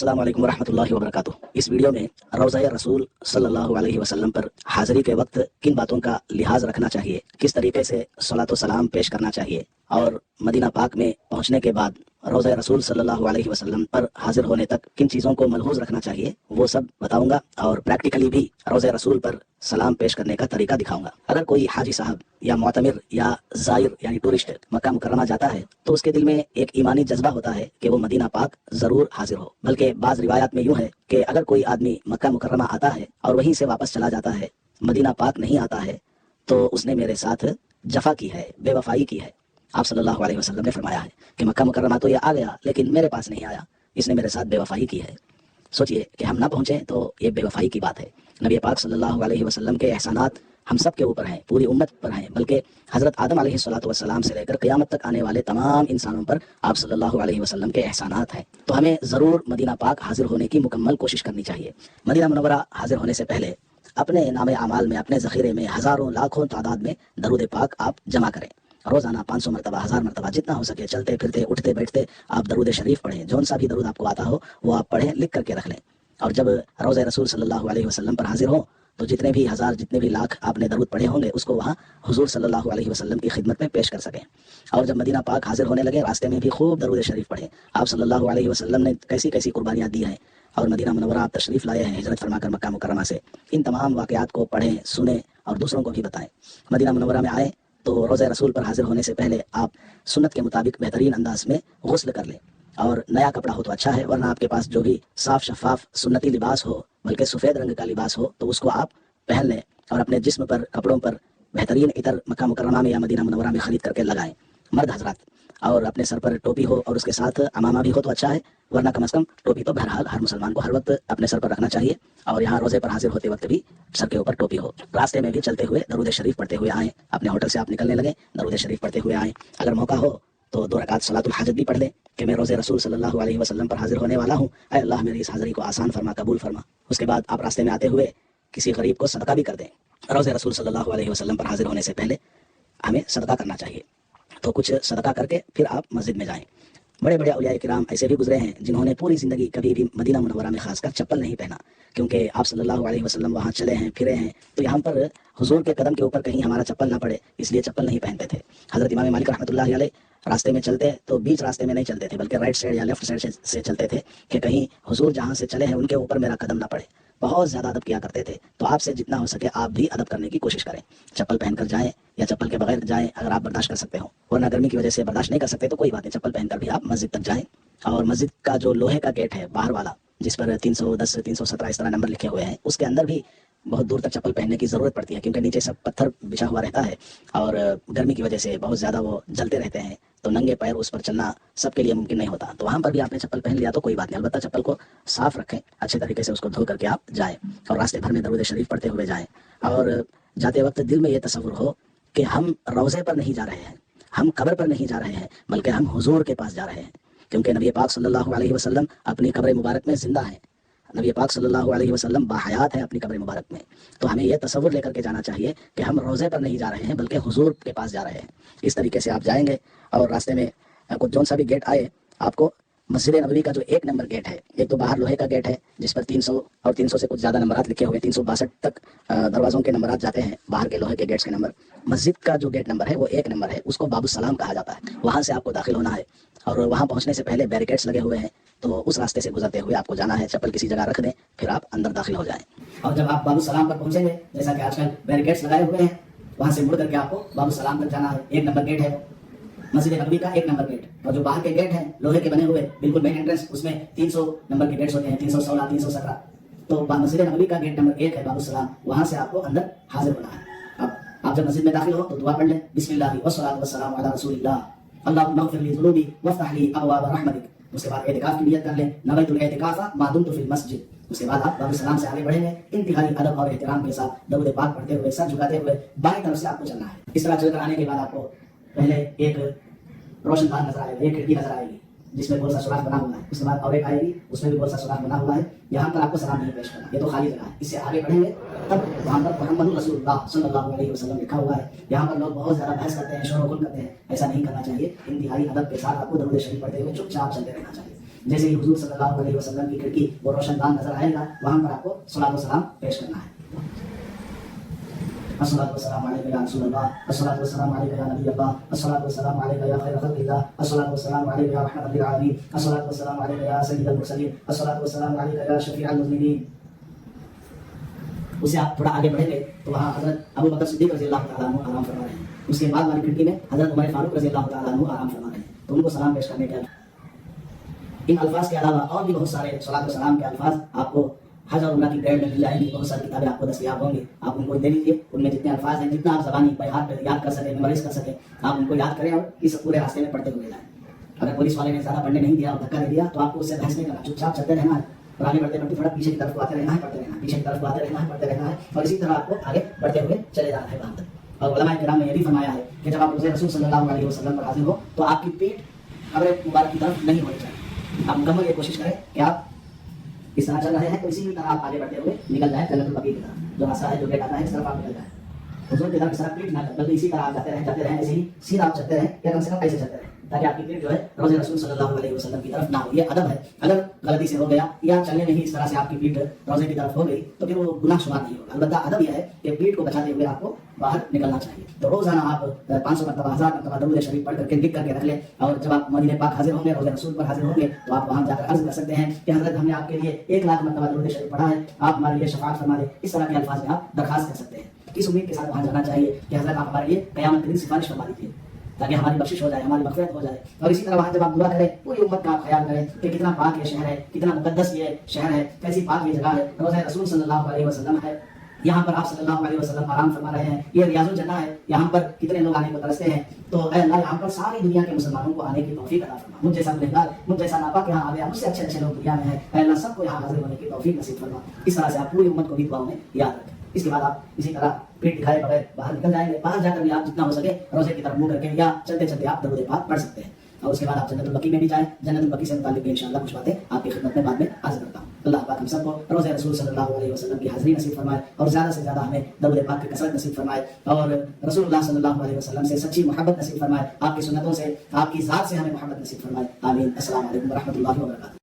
अस्सलाम वालेकुम रहमतुल्लाहि व बरकातुहू। इस वीडियो में रोज़ा रसूल सल्लल्लाहु अलैहि वसल्लम पर हाज़िरी के वक्त किन बातों का लिहाज रखना चाहिए, किस तरीके से सलातो सलाम पेश करना चाहिए और मदीना पाक में पहुंचने के बाद रोज़ा रसूल सल्लल्लाहु अलैहि वसल्लम पर हाजिर होने तक किन चीज़ों को मलहूज़ रखना चाहिए वो सब बताऊंगा और प्रैक्टिकली भी रोज़ा रसूल पर सलाम पेश करने का तरीका दिखाऊंगा। अगर कोई हाजी साहब या मोतमिर या ज़ायर यानी टूरिस्ट मक्का मुकर्रमा जाता है तो उसके दिल में एक ईमानी जज्बा होता है कि वो मदीना पाक ज़रूर हाजिर हो। बल्कि बाज़ रिवायात में यूँ है कि अगर कोई आदमी मक्का मुकर्रमा आता है और वहीं से वापस चला जाता है, मदीना पाक नहीं आता है, तो उसने मेरे साथ जफ़ा की है, बेवफाई की है। आप सल्लल्लाहु अलैहि वसल्लम ने फरमाया है कि मक्का मुकर्रमा तो ये आ गया लेकिन मेरे पास नहीं आया, इसने मेरे साथ बेवफाई की है। सोचिए कि हम ना पहुँचे तो ये बेवफाई की बात है। नबी पाक सल्लल्लाहु अलैहि वसल्लम के एहसानात हम सब के ऊपर हैं, पूरी उम्मत पर हैं, बल्कि हज़रत आदम अलैहिस्सलातु वस्सलाम से लेकर क़यामत तक आने वाले तमाम इंसानों पर आप सल्लल्लाहु अलैहि वसल्लम के एहसानात हैं। तो हमें ज़रूर मदीना पाक हाजिर होने की मुकम्मल कोशिश करनी चाहिए। मदीना मुनव्वरा हाजिर होने से पहले अपने नामे अमाल में, अपने ज़ख़ीरे में हज़ारों लाखों तादाद में दरूद पाक आप जमा करें। रोज़ाना 500 मरतबा, 1000 मरतबा, जितना हो सके, चलते फिरते उठते बैठते आप दरूद शरीफ पढ़ें। जौन सा भी दरूद आपको आता हो वो आप पढ़ें, लिख करके रख लें। और जब रोज़ा रसूल सल्लल्लाहु अलैहि वसल्लम पर हाजिर हो तो जितने भी हज़ार, जितने भी लाख आपने दरूद पढ़े होंगे उसको वहाँ हुज़ूर सल्लल्लाहु अलैहि वसल्लम की खिदमत में पेश कर सकें। और जब मदीना पाक हाजिर होने लगे, रास्ते में भी खूब दरूद शरीफ पढ़ें। आप सल्लल्लाहु अलैहि वसल्लम ने कैसी कैसी कुर्बानियाँ दी हैं और मदीना मुनव्वरा आप तशरीफ़ लाए हैं हिजरत फरमाकर मक्का मुकर्रमा से। इन तमाम वाक़यात को पढ़ें, सुनें और दूसरों को भी बताएं। मदीना मुनव्वरा में आए तो रोज़ा रसूल पर हाजिर होने से पहले आप सुन्नत के मुताबिक बेहतरीन अंदाज में गुस्ल कर लें। और नया कपड़ा हो तो अच्छा है, वरना आपके पास जो भी साफ़ शफ़ाफ सुन्नती लिबास हो, बल्कि सफ़ेद रंग का लिबास हो, तो उसको आप पहन लें और अपने जिस्म पर, कपड़ों पर बेहतरीन इतर मक्का मुकर्रमा में या मदीना मुनव्वरा में ख़रीद करके लगाएं, मर्द हज़रात। और अपने सर पर टोपी हो और उसके साथ अमामा भी हो तो अच्छा है, वरना कम से कम टोपी तो बहरहाल हर मुसलमान को हर वक्त अपने सर पर रखना चाहिए। और यहाँ रोज़े पर हाजिर होते वक्त भी सर के ऊपर टोपी हो। रास्ते में भी चलते हुए दरूद शरीफ पढ़ते हुए आएँ। अपने होटल से आप निकलने लगे, दरूद शरीफ पढ़ते हुए आएँ। अगर मौका हो तो 2 रकात सलातुल हाजत भी पढ़ लें कि मैं रोज़े रसूल सल्लल्लाहु अलैहि वसल्लम पर हाजिर होने वाला हूँ, ऐ अल्लाह मेरी इस हाज़िरी को आसान फरमा, कबूल फरमा। उसके बाद आप रास्ते में आते हुए किसी गरीब को सदका भी कर दें। रोज़े रसूल सल्लल्लाहु अलैहि वसल्लम पर हाजिर होने से पहले हमें सदका करना चाहिए, तो कुछ सदका करके फिर आप मस्जिद में जाएँ। बड़े बड़े औलिया किराम ऐसे भी गुजरे हैं जिन्होंने पूरी ज़िंदगी कभी भी मदीना मुनव्वरा में खासकर चप्पल नहीं पहना, क्योंकि आप सल्लल्लाहु अलैहि वसल्लम वहाँ चले हैं, फिरे हैं, तो यहाँ पर हुजूर के कदम के ऊपर कहीं हमारा चप्पल ना पड़े, इसलिए चप्पल नहीं पहनते थे। हज़रत इमाम मालिक रहमतुल्लाहि अलैह रास्ते में चलते तो बीच रास्ते में नहीं चलते थे, बल्कि राइट साइड या लेफ्ट साइड से चलते थे कि कहीं हुजूर जहाँ से चले हैं उनके ऊपर मेरा कदम ना पड़े। बहुत ज़्यादा अदब किया करते थे। तो आपसे जितना हो सके आप भी अदब करने की कोशिश करें। चप्पल पहनकर जाएं या चप्पल के बगैर जाएं अगर आप बर्दाश्त कर सकते हो, वरना गर्मी की वजह से बर्दाश्त नहीं कर सकते तो कोई बात नहीं, चप्पल पहनकर भी आप मस्जिद तक जाएं। और मस्जिद का जो लोहे का गेट है बाहर वाला, जिस पर 310, 317 इस तरह नंबर लिखे हुए हैं, उसके अंदर भी बहुत दूर तक चप्पल पहनने की ज़रूरत पड़ती है, क्योंकि नीचे सब पत्थर बिछा हुआ रहता है और गर्मी की वजह से बहुत ज़्यादा वो जलते रहते हैं, तो नंगे पैर उस पर चलना सबके लिए मुमकिन नहीं होता। तो वहाँ पर भी आपने चप्पल पहन लिया तो कोई बात नहीं, अलबत्ता चप्पल को साफ़ रखें, अच्छे तरीके से उसको धो करके आप जाएँ और रास्ते भर में दरूद शरीफ पढ़ते हुए जाएँ। और जाते वक्त दिल में ये तसव्वुर हो कि हम रोज़े पर नहीं जा रहे हैं, हम कब्र पर नहीं जा रहे हैं, बल्कि हम हुजूर के पास जा रहे हैं, क्योंकि नबी पाक सल्लल्लाहु अलैहि वसल्लम अपनी कब्र मुबारक में ज़िंदा है। नबी पाक सल्लल्लाहु अलैहि वसल्लम बाहयात है अपनी कब्र मुबारक में। तो हमें यह तसव्वुर लेकर के जाना चाहिए कि हम रोज़े पर नहीं जा रहे हैं बल्कि हुजूर के पास जा रहे हैं। इस तरीके से आप जाएंगे और रास्ते में कुछ जौन सा भी गेट आए, आपको मस्जिद नबवी का जो 1 नंबर गेट है, एक तो बाहर लोहे का गेट है जिस पर 300 और 300 से कुछ ज़्यादा नंबरात लिखे हुए हैं, 362 तक दरवाज़ों के नंबरात जाते हैं, बाहर के लोहे के गेट्स के नंबर। मस्जिद का जो गेट नंबर है वो 1 नंबर है, उसको बाबुस सलाम कहा जाता है। वहाँ से आपको दाखिल होना है और वहाँ पहुँचने से पहले बैरिकेड्स लगे हुए हैं, तो उस रास्ते से गुजरते हुए आपको जाना है। चप्पल किसी जगह रख दें, फिर आप अंदर दाखिल हो जाएं। और जब आप बाबुस सलाम पर पहुँचेंगे, जैसा कि आजकल बैरिकेड्स लगाए हुए हैं, वहाँ से मुड़ करके आपको बाबुस सलाम तक जाना है। 1 नंबर गेट है मस्जिद नबवी का, 1 नंबर गेट। और जो बाहर के गेट हैं लोहे के बने हुए, बिल्कुल मेन एंट्रेंस, उसमें 300 नंबर के गेट्स होते हैं, 316, 317। तो मस्जिद नबवी का गेट नंबर 1 है बाबुस सलाम, वहाँ से आपको अंदर हाजिर होना है। अब आप जब मस्जिद में दाखिल हो तो दुआ पढ़ लें, बिस्मिल्लाह वस्सलातु वस्सलामु अला रसूलिल्लाह, अल्लाहुम्मा इग़फिर ली ज़ुनूबी वफ़्तह ली अबवाब रहमतिक। उसके बाद एतिकाफ की नियत कर लें, नवैतुल एतिकाफ़ मा दुमतु फिल मस्जिद। उसके बाद आप बाबुस सलाम से आगे बढ़ेंगे, इंतहाई अदब और एहतराम के साथ दरूद पाक पढ़ते हुए, सर झुकाते हुए बाएं तरफ से आपको चलना है। इस तरह चलकर आने के बाद आपको पहले एक रोशनदान नजर आएगा, एक खिड़की नजर आएगी जिसमें गोल सा सुराख बना हुआ है। उसके बाद और एक आएगी, उसमें भी गोल सा सुराख बना हुआ है। यहाँ पर आपको सलाम नहीं पेश करना, ये तो खाली जगह है। इससे आगे बढ़ेंगे तब वहाँ पर मोहम्मद रसूलुल्लाह सल्लल्लाहु अलैहि वसल्लम लिखा हुआ है। यहाँ पर लोग बहुत ज़्यादा बहस करते हैं, शोर गुल करते हैं, ऐसा नहीं करना चाहिए। इंतहाई अदब के साथ आपको दरूद शरीफ पढ़ते हुए चुपचाप चलते रहना चाहिए। जैसे ही हुजूर सल्लल्लाहु अलैहि वसल्लम की खिड़की वो रोशनदान नजर आएगा, वहां पर आपको सलात व सलाम पेश करना है। अस्सलातु वस्सलामु अलैका या रसूलल्लाह, अस्सलातु वस्सलामु अलैका या नबी अल्लाह, अस्सलातु वस्सलामु अलैका या खैर खल्क़िल्लाह, अस्सलातु वस्सलामु अलैका या रहमतल लिल आलमीन, अस्सलातु वस्सलामु अलैका या सय्यिदल मुरसलीन, अस्सलातु वस्सलामु अलैका या शफीअल मुज़निबीन। उससे आप थोड़ा आगे बढ़ेंगे तो वहाँ हजरत अबू बकर सिद्दीक रज़ी अल्लाह तआला अन्हु आराम फरमा रहे हैं। उसके बाद वाली खिड़की में हजरत उमर फारूक रज़ी अल्लाह तआला अन्हु आराम फरमा रहे हैं, तो उनको सलाम पेश करने के इन अल्फाज के अलावा और भी बहुत सारे सलात व सलाम के अल्फाज आपको हज और उम्रह की गाइड में मिल जाएंगी। बहुत सारी किताबें आपको दस्तयाब होंगी, आप उनको दे लीजिए। उनमें जितने अल्फाज हैं, जितना आप ज़बानी बयान पर याद कर सकें, मेमोराइज कर सकें, आप उनको याद करें और इस पूरे रास्ते में पढ़ते हुए जाएं। अगर पुलिस वाले ने ज़्यादा पढ़ने नहीं दिया और धक्का दे दिया तो आपको उससे बहस नहीं करना, चुपचाप चलते रहना है और आगे बढ़ते बढ़ते थोड़ा पीछे की तरफ आते रहना है, पढ़ते रहना है, पीछे की तरफ आते रहना है, पढ़ते रहना है और इसी तरह आपको आगे बढ़ते हुए चले जाना है वहाँ तक। और उलमाए किराम ने यह भी फरमाया है कि जब आप रोज़े रसूल सल्लल्लाहु अलैहि वसल्लम पर हाजिर हो तो आपकी पीठ कब्र मुबारक की तरफ नहीं होनी चाहिए। आप मुकम्मल ये कोशिश करें कि आप इस तरह चल रहे हैं तो इसी तरह आप आगे बढ़ते हुए निकल जाए जन्नतुल बकी की तरफ। जो रास्ता है, जो गेट आता है, इस तरफ आप निकल जाए, हुजूर की तरफ इस तरफ पीठ ना कर, बल्कि इसी तरह आप जाते रहें, ऐसे ही सीधा आप चलते रहें या कम से कम ऐसे चलते रहें ताकि आपकी पीठ जो है रोज़े रसूल सल्लल्लाहु अलैहि वसल्लम की तरफ ना हो। ये अदब है। अगर गलती से हो गया या चलने में ही इस तरह से आपकी पीठ रोज़े की तरफ हो गई तो फिर वो गुनाह शुमार नहीं होगा। अलबत्ता अदब यह है कि पीठ को बचाते हुए आपको बाहर निकलना चाहिए। तो रोजाना आप 500 मरतबा, 1000 मरतबा दरूद शरीफ पढ़ करके लिख करके रख लें और जब आप मदीने पाक हाजिर होंगे, रोज़े रसूल पर हाजिर होंगे तो आप वहाँ जाकर अर्ज कर सकते हैं कि हज़रत हमने आपके लिए 1 लाख मरतबा दरूद शरीफ पढ़ा है, आप हमारे लिए शफाअत फरमा दें। इस तरह के अल्फाज में आप दरखास्त कर सकते हैं। किस उम्मीद के साथ वहाँ जाना चाहिए कि हज़रत आप हमारे लिए क़यामत के दिन सिफारिश फरमा दीजिए ताकि हमारी बख्शिश हो जाए, हमारी मग़फ़िरत हो जाए। और इसी तरह वहाँ जब आप दुआ करें पूरी उम्मत का आप ख्याल करें कि कितना पाक ये शहर है, कितना मुक़द्दस ये शहर है, कैसी पाक ये जगह है, रोज़ा रसूल सल्लल्लाहु अलैहि वसल्लम है, यहाँ पर आप सल्लल्लाहु अलैहि वसल्लम आराम फरमा रहे हैं, ये रियाजुल जन्नह है, यहाँ पर कितने लोग आने को तरसते हैं। तो ऐ अल्लाह यहाँ पर सारी दुनिया के मुसलमानों को आने की तौफीक अता फरमा। मुझ जैसा गुनहगार, मुझ जैसा नापाक यहाँ आ गया, मुझसे अच्छे अच्छे लोग दुनिया में हैं, ऐ अल्लाह सबको यहाँ हाजिर होने की तौफीक नसीब फरमा। इस तरह से आप पूरी उम्मत को भी दुआओं में याद रखें। इसके बाद आप इसी तरह पीठ दिखाए बगैर बाहर निकल जाएंगे। बाहर जाकर भी आप जितना हो सके रोज़े की तरफ मुँह करके या चलते चलते आप दरूद पाक पढ़ सकते हैं। और उसके बाद आप जन्नतुल बकी में भी जाएं। जन्नतुल बकी से मुताल्लिक़ भी इंशाअल्लाह कुछ बातें आपकी खिदमत में बाद में अर्ज़ करता हूँ। अल्लाह पाक हम सबको रोज़े रसूल सल्लल्लाहु अलैहि वसल्लम की हाज़िरी नसीब फरमाए और ज़्यादा से ज़्यादा हमें दरूद पाक की कसरत नसीब फरमाए और रसूलुल्लाह सल्लल्लाहु अलैहि वसल्लम से सच्ची मोहब्बत नसीब फरमाए, आपकी सुन्नतों से, आपकी ज़ात से हमें मोहब्बत नसीब फरमाए। आमीन। अस्सलामु अलैकुम व रहमतुल्लाहि व बरकातुहू।